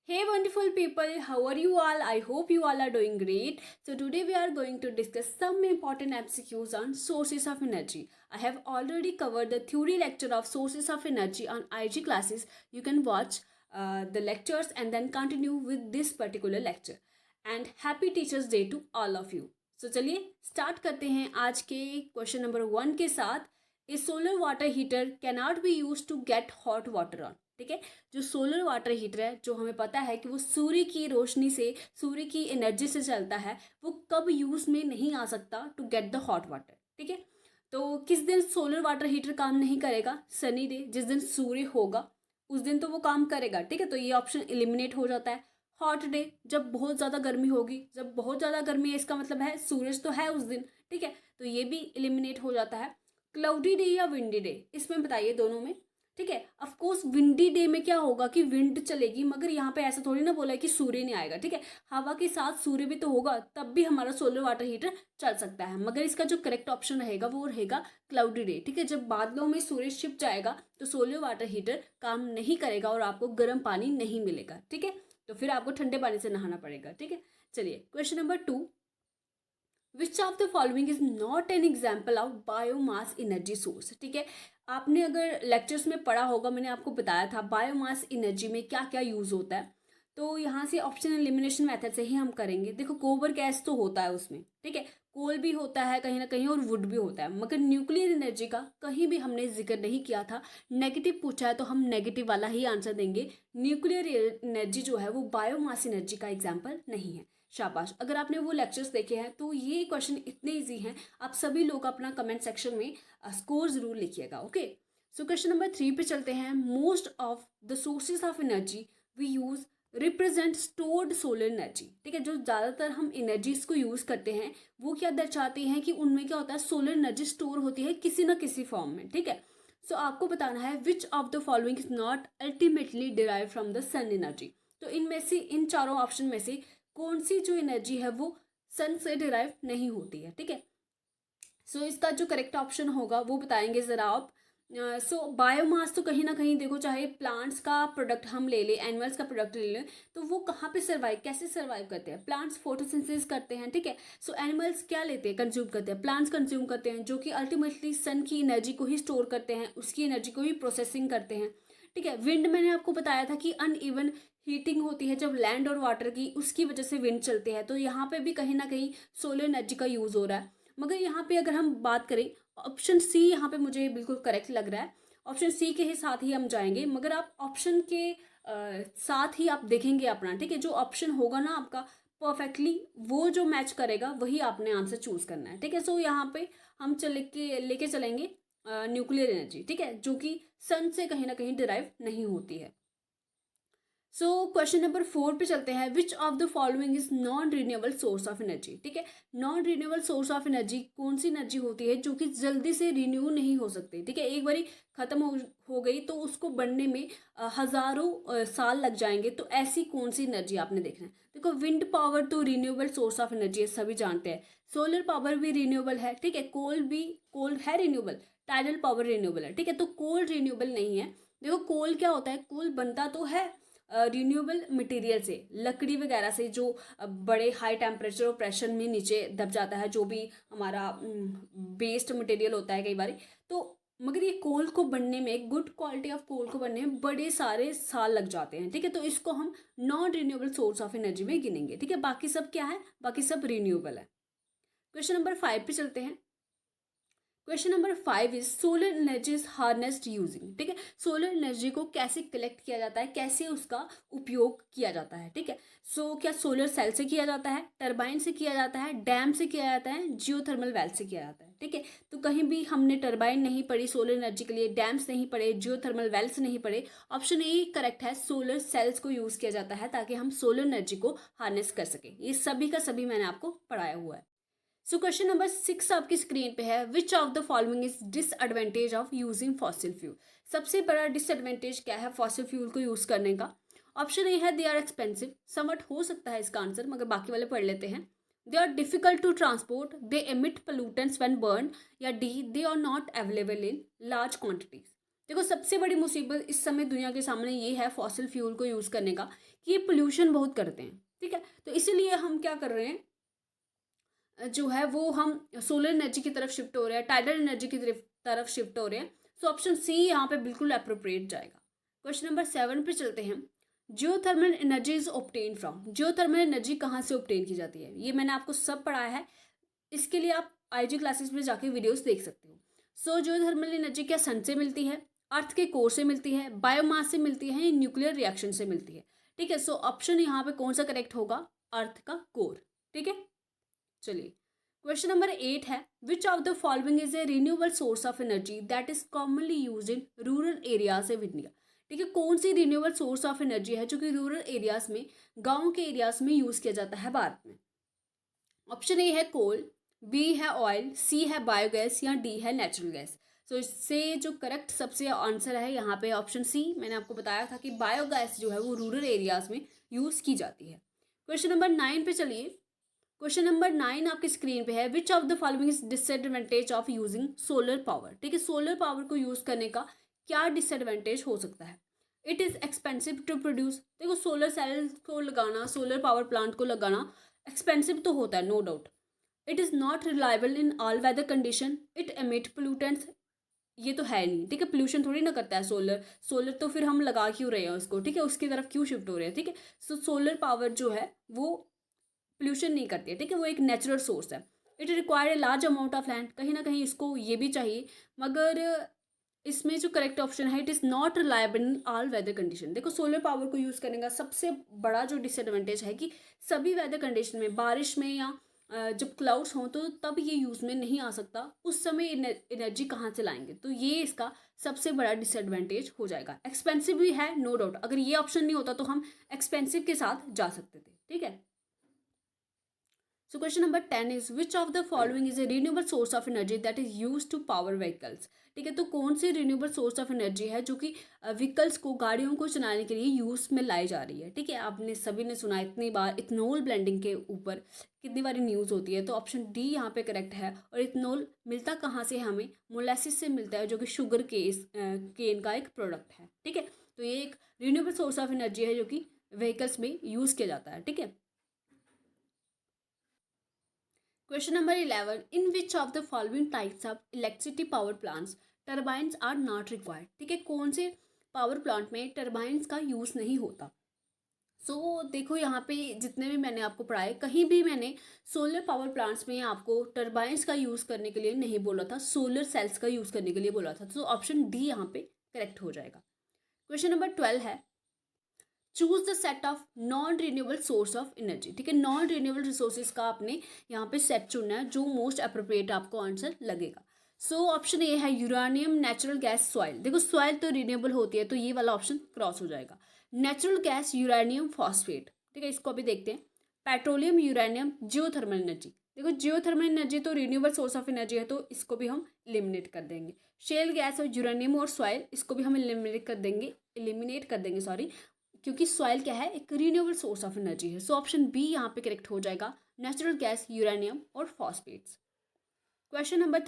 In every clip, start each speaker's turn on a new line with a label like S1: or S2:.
S1: Hey wonderful people, how are you all? I hope you all are doing great. So today we are going to discuss some important MCQs on sources of energy. I have already covered the theory lecture of sources of energy on IG classes. You can watch the lectures and then continue with this particular lecture. And happy Teachers Day to all of you. So चलिए start करते हैं आज के question number 1 के साथ. A solar water heater cannot be used to get hot water on. ठीक है, जो सोलर वाटर हीटर है, जो हमें पता है कि वो सूर्य की रोशनी से, सूर्य की एनर्जी से चलता है, वो कब यूज में नहीं आ सकता to get the hot water. ठीक है, तो किस दिन सोलर वाटर हीटर काम नहीं करेगा? सनी डे, जिस दिन सूर्य होगा उस दिन तो वो काम करेगा. ठीक है, तो ये ऑप्शन एलिमिनेट हो जाता है. हॉट डे, जब बहुत ज़्यादा गर्मी होगी, जब बहुत ज़्यादा गर्मी है इसका मतलब है सूरज तो है उस दिन. ठीक है, तो ये भी एलिमिनेट हो जाता है. क्लाउडी डे या विंडी डे, इसमें बताइए दोनों में. ठीक है, ऑफ कोर्स विंडी डे में क्या होगा कि विंड चलेगी, मगर यहाँ पे ऐसा थोड़ी ना बोला है कि सूर्य नहीं आएगा. ठीक है, हवा के साथ सूर्य भी तो होगा, तब भी हमारा सोलर वाटर हीटर चल सकता है. मगर इसका जो करेक्ट ऑप्शन रहेगा वो रहेगा क्लाउडी डे. ठीक है, जब बादलों में सूर्य छिप जाएगा तो सोलर वाटर हीटर काम नहीं करेगा और आपको गर्म पानी नहीं मिलेगा. ठीक है, तो फिर आपको ठंडे पानी से नहाना पड़ेगा. ठीक है, चलिए question number 2. Which of the following is not an example of biomass energy source. ठीक है, आपने अगर लेक्चर्स में पढ़ा होगा, मैंने आपको बताया था बायोमास एनर्जी में क्या क्या यूज होता है. तो यहाँ से ऑप्शन एलिमिनेशन मेथड से ही हम करेंगे. देखो, गोबर गैस तो होता है उसमें. ठीक है, कोल भी होता है कहीं ना कहीं और वुड भी होता है, मगर न्यूक्लियर एनर्जी का कहीं भी हमने जिक्र नहीं किया था. नेगेटिव पूछा है तो हम नेगेटिव वाला ही आंसर देंगे. न्यूक्लियर एनर्जी जो है वो बायोमास एनर्जी का एग्जाम्पल नहीं है. शाबाश, अगर आपने वो लेक्चर्स देखे हैं तो ये क्वेश्चन इतने इजी हैं. आप सभी लोग अपना कमेंट सेक्शन में स्कोर जरूर लिखिएगा. ओके, सो क्वेश्चन नंबर 3 पे चलते हैं. Most of the sources of energy we use represent stored solar energy. ठीक है, जो ज़्यादातर हम एनर्जीज को यूज़ करते हैं वो क्या दर्शाती हैं कि उनमें क्या होता है, सोलर एनर्जी स्टोर होती है किसी ना किसी फॉर्म में. ठीक है, सो आपको बताना है which of the following is not ultimately derive from the sun energy. तो इनमें से, इन चारों ऑप्शन में से कौन सी जो एनर्जी है वो सन से डिराइव नहीं होती है. ठीक है, सो इसका जो करेक्ट ऑप्शन होगा वो बताएंगे ज़रा आप. सो बायोमास तो कहीं ना कहीं देखो, चाहे प्लांट्स का प्रोडक्ट हम ले लें, एनिमल्स का प्रोडक्ट ले लें, तो वो कहाँ पे सर्वाइव, कैसे सर्वाइव करते हैं? प्लांट्स फोटोसिंथेसिस करते हैं. ठीक है, सो एनिमल्स क्या लेते हैं, कंज्यूम करते हैं, प्लांट्स कंज्यूम करते हैं, जो कि अल्टीमेटली सन की एनर्जी को ही स्टोर करते हैं, उसकी एनर्जी को ही प्रोसेसिंग करते हैं. ठीक है, विंड मैंने आपको बताया था कि अनइवन हीटिंग होती है जब लैंड और वाटर की, उसकी वजह से विंड चलते हैं. तो यहाँ पे भी कहीं ना कहीं सोलर एनर्जी का यूज़ हो रहा है. मगर यहाँ पे अगर हम बात करें, ऑप्शन सी यहाँ पे मुझे बिल्कुल करेक्ट लग रहा है. ऑप्शन सी के ही साथ ही हम जाएंगे, मगर आप ऑप्शन के साथ ही आप देखेंगे अपना. ठीक है, जो ऑप्शन होगा ना आपका परफेक्टली वो जो मैच करेगा वही आपने आंसर चूज करना है. ठीक है, सो यहाँ पे हम लेके चलेंगे न्यूक्लियर एनर्जी. ठीक है, जो कि सन से कहीं ना कहीं डिराइव नहीं होती है. सो क्वेश्चन नंबर 4 पे चलते हैं. विच of the following is non renewable source of energy. ठीक है, non renewable source of energy कौन सी एनर्जी होती है जो कि जल्दी से रिन्यू नहीं हो सकती. ठीक है, एक बारी खत्म हो गई तो उसको बनने में हजारों साल लग जाएंगे. तो ऐसी कौन सी एनर्जी आपने देखना है. देखो, विंड पावर तो रिन्यूएबल सोर्स ऑफ एनर्जी है, सभी जानते हैं. सोलर पावर भी रिन्यूएबल है. ठीक है, कोल है रिन्यूएबल. टाइडल पावर रिन्यूएबल है. ठीक है, तो कोल रिन्यूएबल नहीं है. देखो, कोल क्या होता है, कोल बनता तो है रिन्यूएबल मटेरियल से, लकड़ी वगैरह से, जो बड़े हाई टेम्परेचर और प्रेशर में नीचे दब जाता है, जो भी हमारा बेस्ड मटेरियल होता है कई बार. तो मगर ये कोल को बनने में, गुड क्वालिटी ऑफ कोल को बनने में बड़े सारे साल लग जाते हैं. ठीक है, तो इसको हम non renewable source of energy में गिनेंगे. ठीक है, बाकी सब क्या है, बाकी सब रिन्यूएबल है. क्वेश्चन नंबर 5 पे चलते हैं. Question number 5 is solar energy is harnessed using. ठीक है, सोलर एनर्जी को कैसे कलेक्ट किया जाता है, कैसे उसका उपयोग किया जाता है. ठीक है, सो क्या सोलर सेल से किया जाता है, टरबाइन से किया जाता है, डैम से किया जाता है, जियोथर्मल वेल से किया जाता है. ठीक है, तो कहीं भी हमने टरबाइन नहीं पढ़ी सोलर एनर्जी के लिए, डैम्स नहीं पढ़े, जियोथर्मल वेल्स नहीं पढ़े. ऑप्शन ए करेक्ट है, सोलर सेल्स को यूज किया जाता है ताकि हम सोलर एनर्जी को हार्नेस कर सके. ये सभी का सभी मैंने आपको पढ़ाया हुआ है. सो क्वेश्चन नंबर 6 आपकी स्क्रीन पे है. Which of the following is disadvantage of using fossil fuel. सबसे बड़ा डिसएडवांटेज क्या है फॉसिल फ्यूल को यूज करने का. ऑप्शन ए है दे आर एक्सपेंसिव. समवट हो सकता है इसका आंसर, मगर बाकी वाले पढ़ लेते हैं. They are difficult to transport, they emit pollutants when burn, या डी they are not available in large quantities. देखो सबसे बड़ी मुसीबत इस समय दुनिया के सामने ये है फॉसिल फ्यूल को यूज़ करने का कि ये पोल्यूशन बहुत करते हैं, ठीक है। तो इसीलिए हम क्या कर रहे हैं, जो है वो हम सोलर एनर्जी की तरफ शिफ्ट हो रहे हैं, टाइडल एनर्जी की तरफ शिफ्ट हो रहे हैं। सो ऑप्शन सी यहाँ पे बिल्कुल अप्रोप्रिएट जाएगा। क्वेश्चन नंबर 7 पे चलते हैं। Geothermal energy is obtain from. Geothermal energy कहाँ से ऑब्टेन की जाती है, ये मैंने आपको सब पढ़ाया है, इसके लिए आप IG क्लासेस में जाके वीडियोस देख सकते हो। सो जियोथर्मल एनर्जी क्या सन से मिलती है, अर्थ के कोर से मिलती है, बायोमास से मिलती है, न्यूक्लियर रिएक्शन से मिलती है, ठीक है। सो ऑप्शन यहाँ पे कौन सा करेक्ट होगा, अर्थ का कोर, ठीक है। चलिए क्वेश्चन नंबर 8 है, which of the following is a renewable source of energy that is commonly use in rural areas of India. ठीक है, कौन सी रिन्यूएबल सोर्स ऑफ एनर्जी है जो कि रूरल एरियाज में, गांव के एरियाज में यूज किया जाता है भारत में। ऑप्शन ए है कोल, बी है ऑयल, सी है बायोगैस या डी है नेचुरल गैस। सो इससे जो करेक्ट सबसे आंसर है यहाँ पे ऑप्शन सी। मैंने आपको बताया था कि बायोगैस जो है वो रूरल एरियाज में यूज की जाती है। क्वेश्चन नंबर 9 पे चलिए। क्वेश्चन नंबर 9 आपकी स्क्रीन पे है, which of the following is disadvantage of using solar power. ठीक है, सोलर पावर को यूज करने का क्या डिसएडवांटेज हो सकता है। It is expensive to produce. देखो सोलर सेल को लगाना, सोलर पावर प्लांट को लगाना एक्सपेंसिव तो होता है, no doubt. It is not reliable in all weather condition. It emit pollutants, ये तो है नहीं, ठीक है, पोल्यूशन थोड़ी ना करता है सोलर। सोलर तो फिर हम लगा क्यों रहे हैं उसको, ठीक है, उसकी तरफ क्यों शिफ्ट हो रहे हैं, ठीक है। सो सोलर पावर जो है वो पोल्यूशन नहीं करती है, ठीक है, वो एक नेचुरल सोर्स है। It require a large amount of land, कहीं ना कहीं इसको ये भी चाहिए, मगर इसमें जो करेक्ट ऑप्शन है, it is not reliable in all weather condition. देखो सोलर पावर को यूज़ करने का सबसे बड़ा जो डिसएडवांटेज है कि सभी वेदर कंडीशन में, बारिश में या जब क्लाउड्स हों तो तब ये यूज़ में नहीं आ सकता, उस समय एनर्जी कहाँ से लाएंगे, तो ये इसका सबसे बड़ा डिसएडवांटेज हो जाएगा। एक्सपेंसिव भी है, नो डाउट, अगर ये ऑप्शन नहीं होता तो हम एक्सपेंसिव के साथ जा सकते थे, ठीक है। So question number 10 is, which of the following is a renewable source of energy that is used to power vehicles। ठीक है, तो कौन सी रिन्यूएबल सोर्स ऑफ एनर्जी है जो कि व्हीकल्स को, गाड़ियों को चलाने के लिए यूज में लाई जा रही है। ठीक है, आपने सभी ने सुना इतनी बार इथनॉल ब्लेंडिंग के ऊपर कितनी बार न्यूज़ होती है, तो ऑप्शन डी यहाँ पे करेक्ट है। और इथनॉल मिलता कहाँ से, हमें मोलेसिस से मिलता है, जो कि शुगर केन का एक प्रोडक्ट है। ठीक है, तो ये एक रिन्यूएबल सोर्स ऑफ एनर्जी है जो कि व्हीकल्स में यूज़ किया जाता है। ठीक है, question number 11, in which of the following types of electricity power plants turbines are not required. ठीक है, कौन से पावर प्लांट में टर्बाइंस का यूज़ नहीं होता। सो देखो यहाँ पे जितने भी मैंने आपको पढ़ाए, कहीं भी मैंने सोलर पावर प्लांट्स में आपको टर्बाइंस का यूज़ करने के लिए नहीं बोला था, सोलर सेल्स का यूज़ करने के लिए बोला था। तो ऑप्शन डी यहाँ पे करेक्ट हो जाएगा। क्वेश्चन नंबर 12 है, choose the set of non renewable source of energy. ठीक है, नॉन रिन्यूएबल रिसोर्सेज का आपने यहाँ पे सेट चुनना है जो मोस्ट अप्रोप्रिएट आपको आंसर लगेगा। सो ऑप्शन ए है यूरेनियम, नेचुरल गैस, सॉइल। देखो सॉइल तो रिन्यूएबल होती है, तो ये वाला ऑप्शन क्रॉस हो जाएगा। Natural gas, uranium, phosphate. ठीक है, इसको अभी देखते हैं। Petroleum, uranium, geothermal energy. देखो जियोथर्मल एनर्जी तो रिन्यूएबल सोर्स ऑफ एनर्जी है, तो इसको भी हम एलिमिनेट कर देंगे। शेल गैस और यूरेनियम और सॉइल, इसको भी हम एलिमिनेट कर देंगे सॉरी, क्योंकि सॉइल क्या है, एक रिन्यूएबल सोर्स ऑफ एनर्जी है। सो ऑप्शन बी यहाँ पे करेक्ट हो जाएगा, नेचुरल गैस, यूरेनियम और phosphates. Question number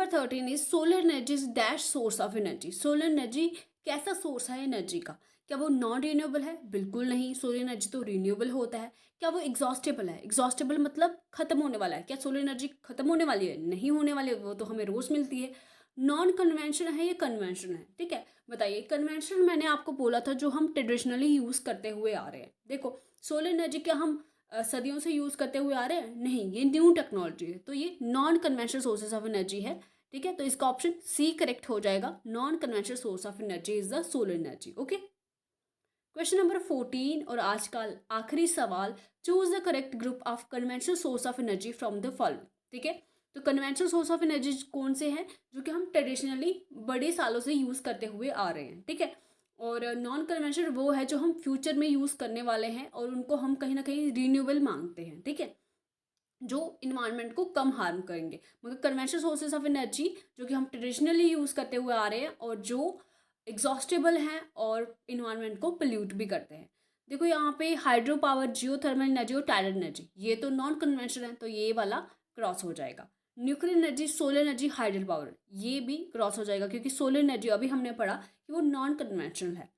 S1: 13 is, solar energy is dash source of energy. Solar energy कैसा सोर्स है एनर्जी का, क्या वो नॉन रिन्यूएबल है? बिल्कुल नहीं, सोलर एनर्जी तो रिन्यूएबल होता है। क्या वो एग्जॉस्टेबल है? एग्जॉस्टेबल मतलब खत्म होने वाला है। क्या सोलर एनर्जी खत्म होने वाली है? नहीं होने वाली है, वो तो हमें रोज मिलती है। नॉन कन्वेंशन है या कन्वेंशन है? ठीक है, बताइए। कन्वेंशनल मैंने आपको बोला था जो हम ट्रेडिशनली यूज़ करते हुए आ रहे हैं। देखो सोलर एनर्जी क्या हम सदियों से यूज़ करते हुए आ रहे हैं? नहीं, ये न्यू टेक्नोलॉजी है, तो ये non conventional sources of energy है। ठीक है, तो इसका ऑप्शन सी करेक्ट हो जाएगा। Non conventional source of energy is the solar energy. Okay, question number 14 और आज का आखिरी सवाल, choose the correct group of conventional source of energy from the following. ठीक है, तो कन्वेंशनल सोर्स ऑफ एनर्जी कौन से हैं जो कि हम ट्रेडिशनली बड़े सालों से यूज़ करते हुए आ रहे हैं। ठीक है, और नॉन कन्वेंशनल वो है जो हम फ्यूचर में यूज़ करने वाले हैं और उनको हम कहीं ना कहीं रिन्यूएबल मांगते हैं। ठीक है, जो इन्वायरमेंट को कम हार्म करेंगे। मगर कन्वेंशनल सोर्सेज ऑफ एनर्जी जो कि हम ट्रेडिशनली यूज़ करते हुए आ रहे हैं और जो एग्जॉस्टेबल हैं और इन्वायरमेंट को पोल्यूट भी करते हैं। देखो यहाँ पे हाइड्रो पावर, जियोथर्मल एनर्जी और टाइडल एनर्जी, ये तो नॉन कन्वेंशनल है, तो ये वाला क्रॉस हो जाएगा। Nuclear energy, solar energy, hydel power, ये भी क्रॉस हो जाएगा क्योंकि सोलर एनर्जी अभी हमने पढ़ा कि वो नॉन कन्वेंशनल है।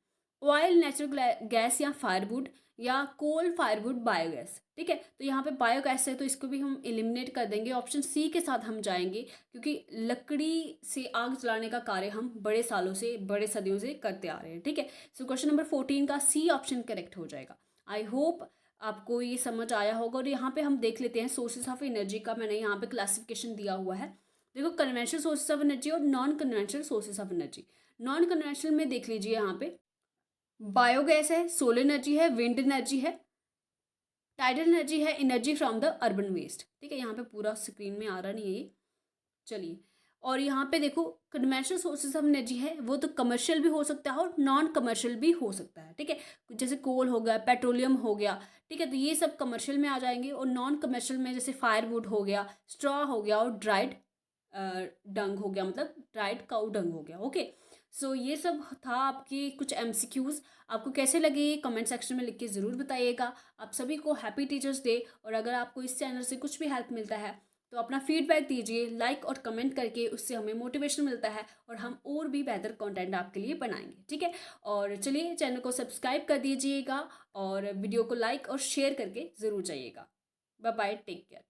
S1: ऑयल, नेचुरल गैस या फायरवुड, या कोल, फायरवुड, बायोगैस। ठीक है, तो यहाँ पे बायोगैस है तो इसको भी हम एलिमिनेट कर देंगे, ऑप्शन सी के साथ हम जाएंगे क्योंकि लकड़ी से आग जलाने का कार्य हम बड़े सालों से, बड़े सदियों से करते आ रहे हैं। ठीक है, सो क्वेश्चन नंबर 14 का सी ऑप्शन करेक्ट हो जाएगा। आई होप आपको ये समझ आया होगा। और यहाँ पे हम देख लेते हैं सोर्सेज ऑफ एनर्जी का, मैंने यहाँ पे क्लासिफिकेशन दिया हुआ है। देखो, कन्वेंशनल सोर्सेज ऑफ एनर्जी और non conventional sources of energy. Non conventional में देख लीजिए, यहाँ पे बायोगैस है, सोलर एनर्जी है, विंड एनर्जी है, टाइडल एनर्जी है, energy from the urban waste. ठीक है, यहाँ पे पूरा स्क्रीन में आ रहा नहीं है ये, चलिए। और यहाँ पे देखो, कन्वेंशनल सोर्सेज ऑफ एनर्जी है वो तो कमर्शियल भी हो सकता है और नॉन कमर्शियल भी हो सकता है। ठीक है, जैसे कोल हो गया, पेट्रोलियम हो गया। ठीक है, तो ये सब कमर्शियल में आ जाएंगे। और नॉन कमर्शियल में जैसे फायरवुड हो गया, स्ट्रॉ हो गया और ड्राइड डंग हो गया, मतलब ड्राइड काउ डंग हो गया। ओके, सो ये सब था आपकी कुछ एमसीक्यूज़। आपको कैसे लगे कमेंट सेक्शन में लिख के ज़रूर बताइएगा। आप सभी को हैप्पी टीचर्स डे। और अगर आपको इस चैनल से कुछ भी हेल्प मिलता है तो अपना फीडबैक दीजिए लाइक और कमेंट करके, उससे हमें मोटिवेशन मिलता है और हम और भी बेहतर कंटेंट आपके लिए बनाएंगे। ठीक है, और चलिए चैनल को सब्सक्राइब कर दीजिएगा और वीडियो को लाइक और शेयर करके ज़रूर जाइएगा। Bye bye, take care.